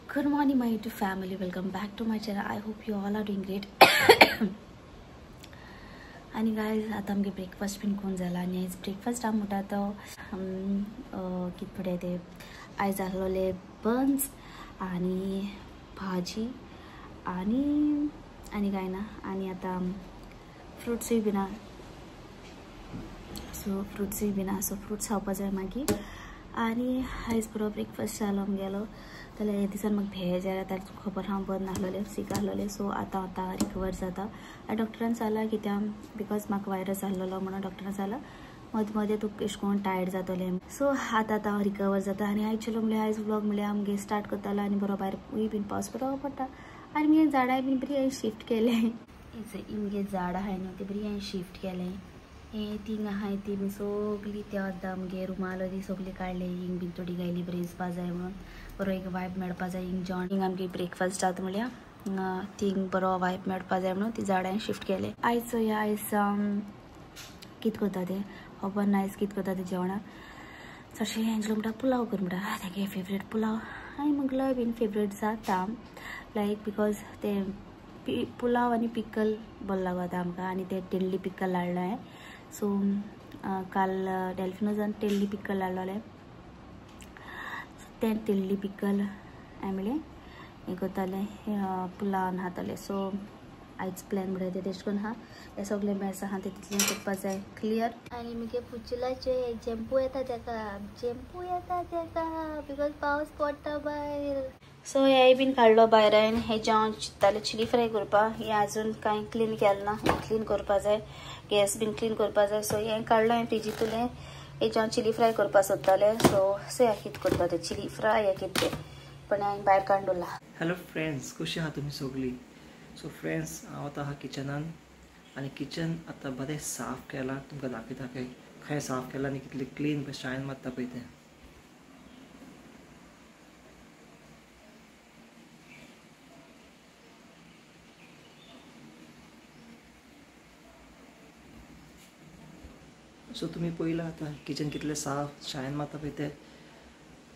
Good morning, my YouTube family. Welcome back to my channel. I hope you all are doing great. आणि guys आता आमगे breakfast been कोण जाला आणि आयज ब्रेकफास्ट आम म्हणटा तो कित पडे ते आयज आहलोले बन्स आणि भाजी आणि काय ना आणि आता फ्रुट्सूय बीन सो फ्रुट्स खावपा जाय मागीर आणि आयज बरो ब्रेकफास्ट जालो आमगेलो जाल्यार हे दिसान म्हाका भेज आयला ताची खबर हांव बंद नासलोलें सीक आहलोलें सो आतां रिकवर जाता आनी डॉक्टरान सांगलां कित्याक बिकॉज म्हाका वायरस आहलोलो म्हणून डॉक्टरान सांगलां मदें मदें तुका अशें करून टायर्ड जातलें सो आतां हांव रिकवर जाता आनी आयचलो म्हणल्यार आयज व्लॉग म्हणल्यार आमगे स्टार्ट करतालो आनी बरो भायर बीन पावस बरो पडटा आनी मी झाडां बीन बरी हांवें शिफ्ट केलें इमगे झाडां आहाय न्हू ती बरी हांवें शिफ्ट केलें हे तींग आहाय ती मी सगळी त्या वद्दा आमगे रुमालो ती सगळी काडले हिंग बीन थोडी गायली बरी दिसपा जाय म्हणून बरो एक वायब मेळपा जाय हिंग जेवण हिंग आमगे ब्रेकफास्ट जाता म्हणल्यार थिंग बरो वायब मेळपा जाय म्हणून ती झाडां हांवें शिफ्ट केले आयज चोया आयज कित करता ते खबर ना आयज कित करता ते जेवणाक चडशें हेंचलो म्हणटा पुलाव कर म्हणटा तेगे फेवरेट पुलाव आनी म्हगेलो बीन फेवरेट जाता लायक बिकॉज ते पुलाव आनी पिकल बरो लागता आमकां आनी ते टेल्ली पिकल हाडलो हांवें सो काल डेल्फिनोजान टेल्ली पिकल हाडलोलें तें टेल्ली पिकल हांवें म्हणलें हें करतालें पुलावान खातालें सो आयज प्लॅन म्हणटा तें तेश कोन्न आहा हें सगळें मॅस आहा तें तितलें करपा जाय क्लियर आनी मुगे पुचुलाचे चॅम्पू येता तेका बिकॉज पावस पडटा भायर सो हे बीन काडलो भायर हांवें हें जेवण चिंत्तालें चिली फ्राय करपा हें आजून कांय क्लीन केलें ना हें क्लीन करपा जाय गॅस बीन क्लीन करपा जाय सो हें काडलो हांवें फ्रिजींतलें हें जेवण चिली फ्राय करपा सोदतालें सो ह्या कितें करता तें चिली फ्राय या कितें तें पण हांवें भायर काडून दवरला हॅलो फ्रेंड्स कशी आहा तुमी सगळीं सो फ्रेंड्स हांव आतां आहा किचनान आनी किचन आतां बरें साफ केलां तुमकां दाखयता खंय साफ केलां आनी कितलें क्लीन पळय शायन मारता पळय तें सो तुमी पळयलां आतां किचन कितलें साफ शायन मारता पळय तें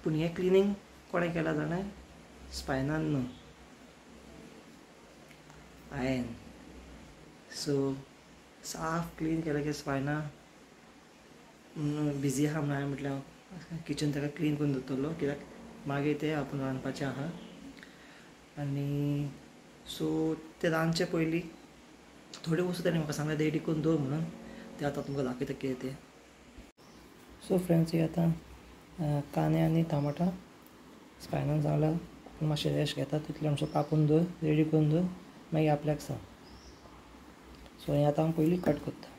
पूण हें क्लिनींग कोणें केलां जाणां स्पायनान न्हू हांवें सो साफ क्लीन केलें की स्पायना बिजी आहा म्हणून हांवें म्हटलें किचन ताका क्लीन करून दवरतलो कित्याक मागीर तें आपूण रांदपाचें आहा आनी सो तें रांदचे पयलीं थोड्यो वस्तू ताणें म्हाका सांगलें रेडी करून दवर म्हणून ते आतां तुमकां दाखयता कितें तें सो फ्रेंड्स हे आतां कांदे आनी टमाटा स्पायनान सांगलां मातशें रेस्ट घेता तितलें आमचो कापून दवर रेडी करून दवर मागीर आपल्याक सांग सो हें आतां हांव पयलीं कट करता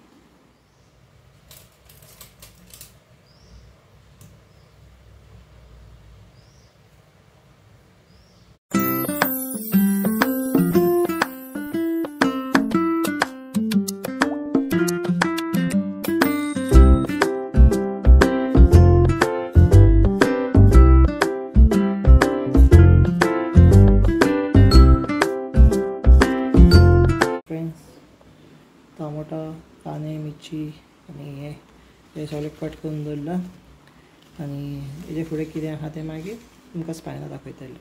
टमाटा कांदे मिरची आनी हे सगळें कट करून दवरलां आनी हेजे फुडें कितें आहा तें मागीर तुमकां स्पायना दाखयतलें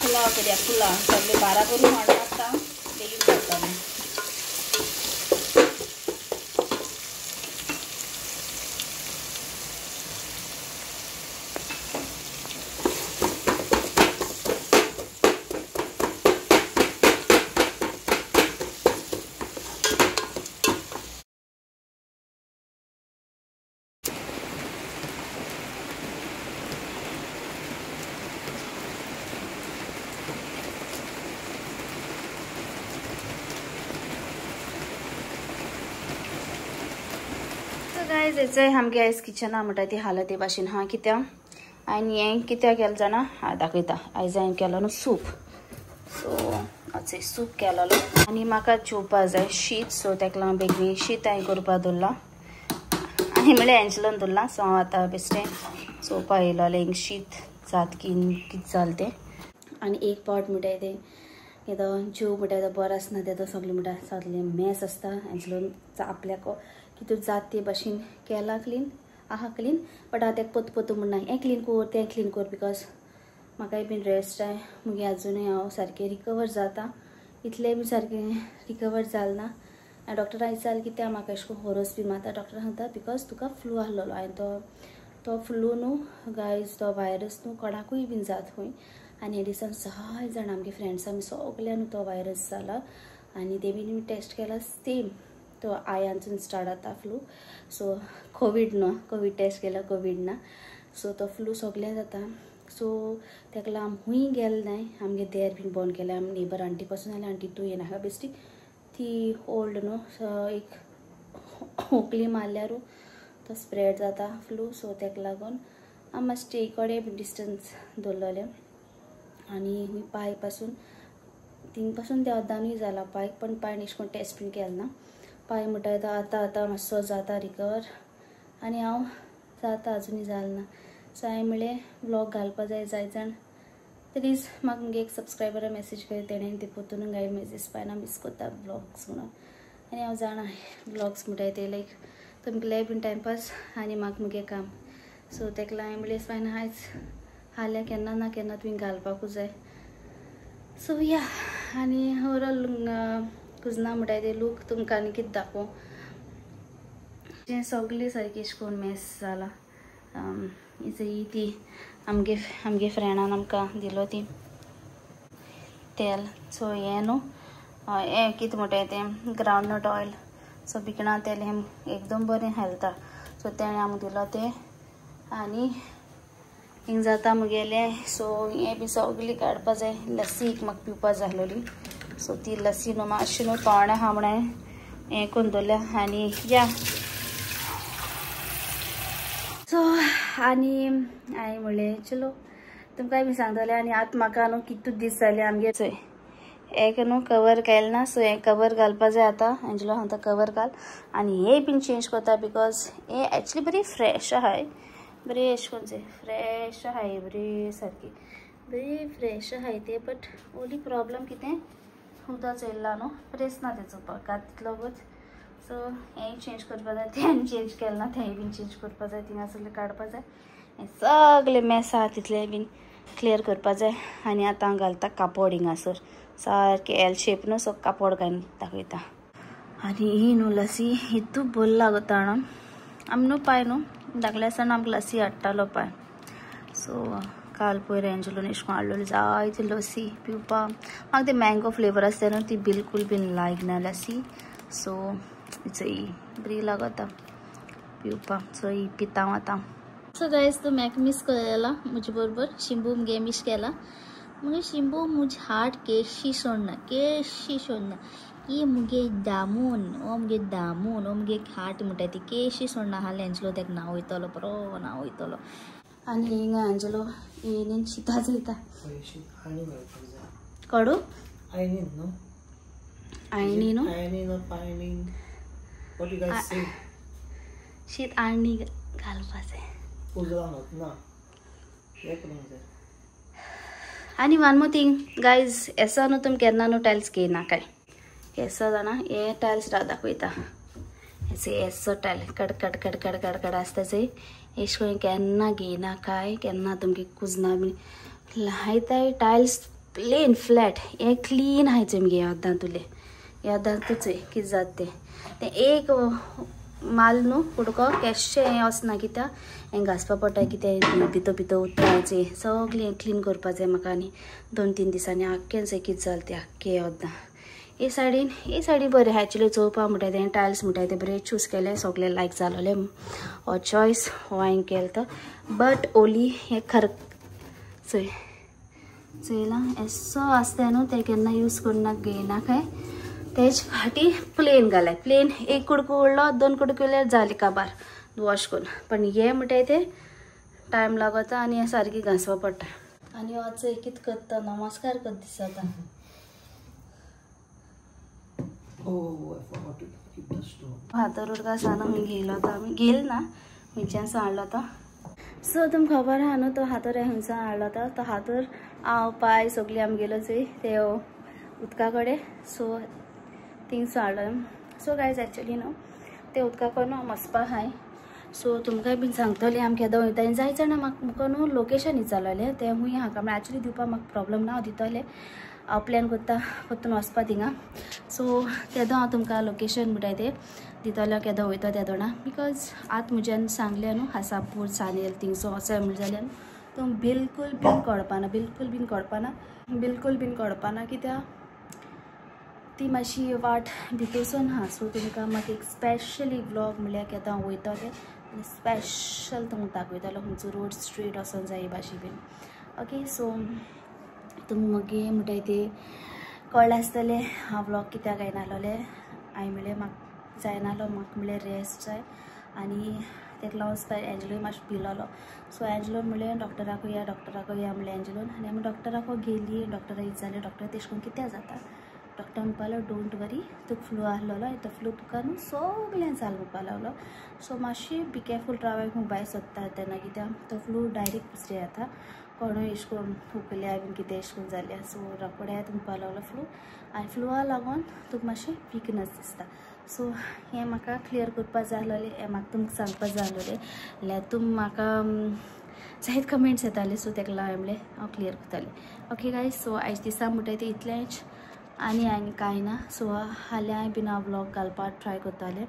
पुलाव कित्याक पुलाव सगळें बारा करून हाडटा बेगीन जातालें गाइस हेचें आमगे आयज किचना म्हणटा ती हालत हे भाशेन हा कित्याक आनी हें कित्याक केलें जाणा दाखयता आयज हांवें केलो न्हू सूप सो आजचे सूप केलोलो आनी म्हाका जेवपा जाय शीत सो तेका लागून बेगीन शीत हांवें करपा दवरलां आनी म्हळ्यार हेंचलोन दवरलां सो हांव आतां बेश्टें चोवपा येयलोलें हिंग शीत जात की कितें जालें तें आनी एक पावट म्हणटाय तें येदो जीव म्हणटा तो बरो आसना तेदो सगळें म्हणटा सगळें मॅस आसता हेंचलो आपल्याक कितूर जात ते भाशेन केला क्लीन आहा क्लीन बट हांव तेका पोत म्हणना हें क्लीन कोर तें क्लीन कोर बिकॉज म्हाकाय बीन रेस्ट जाय मुगे आजुनूय हांव सारकें रिकवर जाता इतलें बी सारकें रिकवर जालें ना डॉक्टरान विचारलें कित्याक म्हाका अशें करून होरोस बी मारता डॉक्टर सांगता बिकॉज तुका फ्लू आहलोलो हांवें तो फ्लू न्हू गायज तो वायरस न्हू कोणाकूय बीन जात खंय आनी हे दिसान सगळे जाण आमगे फ्रेंड्स आमी सगळ्यान तो वायरस जाला आनी ते बीन टेस्ट केला सेम तो आयांसून स्टार्ट जाता फ्लू सो कोवीड न्हू कोवीड टेस्ट केला कोवीड ना सो तो फ्लू सगळें जाता सो तेका लागून हूंय गेल नाय आमगे देर बीन बंद केलें आमी नेबर आंटी पासून जाल्यार आंटी तूं येनाका बेश्टी ती ओल्ड न्हू एक खोकली मारल्यारू तो स्प्रेड जाता फ्लू सो तेका लागून आमी मातशें स्टे कडेन बीन डिस्टन्स दवरलेलें आनी हूंय पांय पासून थिंग पासून देवदानूय जाला पांय पण पांय अशें करून टेस्ट बीन केलें ना पांय म्हणटा आतां मातसो जाता रिकवर आनी हांव जाता आजुनूय जालें ना सो हांवें म्हणलें व्लॉग घालपा जाय जाण प्लीज म्हाका मुगे एक सब्सक्रायबरा मेसेज केली तेणें ते पोतून गाय मेसेज पायना मिस कोत्ता ब्लॉग्स म्हणून आनी हांव जाणा ब्लॉग्स म्हणटाय ते लायक तुमकां बीन टायमपास आनी म्हाका मुगे काम सो तेका लागून हांवें म्हणलें फायन आयज हाल्या केन्ना ना केन्ना तुवें घालपाकूच जाय सो या आनी ओवरऑल कुजना म्हणटाय ते लूक तुमकां आनी कितें दाखोव जें सगळें सारकें अशें करून मेस जाला ती आमगे फ्रेंडान आमकां दिलो ती तेल सो हें न्हू हें कितें म्हणटाय तें ग्रावंडनट ऑयल सो भिकणा तेल हें एकदम बरें हेल्था सो तेणें आमकां दिलो तें आनी हिंग जाता मुगेलें सो हें बी सगळीं काडपा जाय लस्सी म्हाका पिवपा जाय आसलोली सो ती लस्सी न्हू मातशी न्हू तोंडा आहा म्हणून हें करून दवरल्या आनी या सो आनी हांवें म्हणलें चलो तुमकांय बी सांगतलें आनी आतां म्हाका न्हू कितूच दीस जाले आमगे चोय एक न्हू कवर केलें ना सो हें कवर घालपा जाय आतां एंजलो सांगता कवर घाल आनी हें बीन चेंज कोता बिकॉज हें एक्चुली बरी फ्रेश आहाय बरी अशें कोन्न फ्रेश आहाय बरी सारकी बरी फ्रेश आहाय ते बट ओली प्रॉब्लम कितें उदक चोयला न्हू प्रेस ना तेचो पकात तितलो वच सो हें चेंज करपा जाय तें चेंज केलें ना तें बीन चेंज करपा जाय थिंगा सगळें काडपा जाय हें सगळें मेस आहा तितलें बीन क्लियर करपा जाय आनी आतां हांव घालता कापड हिंगासर सारकें एल शेप न्हू सो कापड घालून दाखयता आनी ही न्हू लस्सी हितू बरी लागता न्हू आमी न्हू पांय न्हू धाकल्या आसतना आमकां लस्सी हाडटालो पांय सो काल पयर एंजलोन अशें करून हाडलेली जायती लस्सी पिवपा म्हाका ती मँगो फ्लेवर आसता न्हू ती बिलकूल बीन लायक ना लस्सी सो ही बरी लागता पिवपा सो ही पिता आतां सो गायज तो म्हाका मिस केला म्हजे बरोबर शिंबू मुगे मिस केला मुगे शिंबू मुझे हार्ट केशी सोडना की मुगे दामून ओ मुगे हार्ट म्हणटा ती केशी सोडना हाल एंजलो तेका नांव वयतलो बरो नांव वयतलो आनी हिंगा एंजलो येनीन शिता चयता कडू आयणी न्हू शीत आळणी घालपा जाय आनी वन मोर थिंग गायज एसा न्हू तुम केन्ना न्हू टायल्स घेयना काय एसा जाणा हे टायल्स दाखयता एसो टायल कड आसता चोय एश कोन केन्ना घेयना काय केन्ना तुमगे कुजना बीन हायताय टायल्स प्लेन फ्लॅट हे क्लीन हायचें मगे योद्दां तुले योद्दां तुचय कितें जाता तें एक माल न्हू कुडको केशें हें वचना कित्याक हें घासपा पडटा कितें भितो उतरायचें सगळें क्लीन करपा जाय म्हाका आनी 2-3 दिसांनी आख्खें चोय कितें जालें तें आख्खें योद्दां हे सायडीन बरें एक्चुली चोवपा म्हणटाय तें टायल्स म्हणटाय ते बरें चूज केलें सगळें लायक जालोलें हो चॉयस हो हांवें केलो तो बट ओली हें खर चोयलां एसो आसता न्हू तें केन्ना यूज करना घेयना काय तेज फाटी प्लेन घालाय प्लेन एक कुडको उरलो 2 कुडको उरल्यार जाली काबार वॉश करून पण हे म्हणटाय ते टायम लागता आनी हें सारकी घासपा पडटा आनी हो चोय कितें करता नमस्कार करता दिसता हातर उडका सानो मी घेयलो तो आमी घेल ना खंयच्यान हाडलो तो सो तुमकां खबर आहा न्हू तो हातर खंयच्यान हाडलो तो हातर हांव पाय सगळीं आमी गेलो चोय ते उदका कडेन सो थिंग्स हाडून सो गायज एक्चुअली न्हू ते उदका कडेन वचपा हाय सो तुमकां बीन सांगतलें आमी केदां वयता आनी जाय जाणां म्हाका न्हू लोकेशन विचारलेलें तें हूंय हाका म्हळ्यार एक्चुअली दिवपाक म्हाका प्रॉब्लम ना हांव दितलें हांव प्लॅन करता परतून वचपा थिंगा सो केदां हांव तुमकां लोकेशन म्हणटाय तें दितलें केदां वयता त्या दोना बिकॉज आतां म्हज्यान सांगलें न्हू हासापूर सानेल थिंगसो वचय म्हण जाल्यार तुम बिलकुल बीन कळपाना कित्याक ती मातशी वाट भितरसून हा सो तुमकां म्हाका एक स्पेशली व्लॉग म्हळ्यार केदां वयतलें आनी स्पेशल तुमकां दाखयतलो खंयचो रोड स्ट्रीट वचोन जाय भाशेन बीन ओके सो तुमी मगे म्हणटाय ते कळ्ळें आसतलें हांव व्लॉग कित्याक येनाहलोलें हांवें म्हणलें म्हाका जायनाहलो म्हाका म्हणल्यार रेस्ट जाय आनी तेका लागून एंजलोय मातसो भिलोलो सो एंजलोन म्हणलें डॉक्टराक या म्हणलें एंजलोन आनी आमी डॉक्टराक गेली डॉक्टरा विचारलें डॉक्टर तेश कोन्न कित्याक जाता डॉक्टर म्हणपा लागलो डोंट वरी तुका फ्लू आहलोलो तो फ्लू तुका न्हू सगळें जाल म्हणपा लागलो सो मातशी बी केरफूल रावाय खूब भायर सरता तेन्ना कित्याक तो फ्लू डायरेक्ट दुसरें येता कोणूय एश कोन्न थुकल्या बीन कितें एश कोन्न जाल्या सो रोखडेंच म्हणपा लागलो फ्लू आनी फ्लूआ लागून तुका मातशी विकनस दिसता सो हें म्हाका क्लियर करपा जाय आहलोलें हें म्हाका तुमकां सांगपा जाय आहलोलें जाल्यार तुमी म्हाका जायत कमेंट्स येताले सो तेका लागून म्हणलें हांव क्लियर करतलें ओके गायज सो आयज दिसा म्हणटाय तें इतलेंच आनी कांय ना सो हाल्याय बीन हांव व्लॉग घालपाक ट्राय करतालें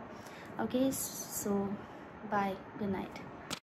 okay so bye good night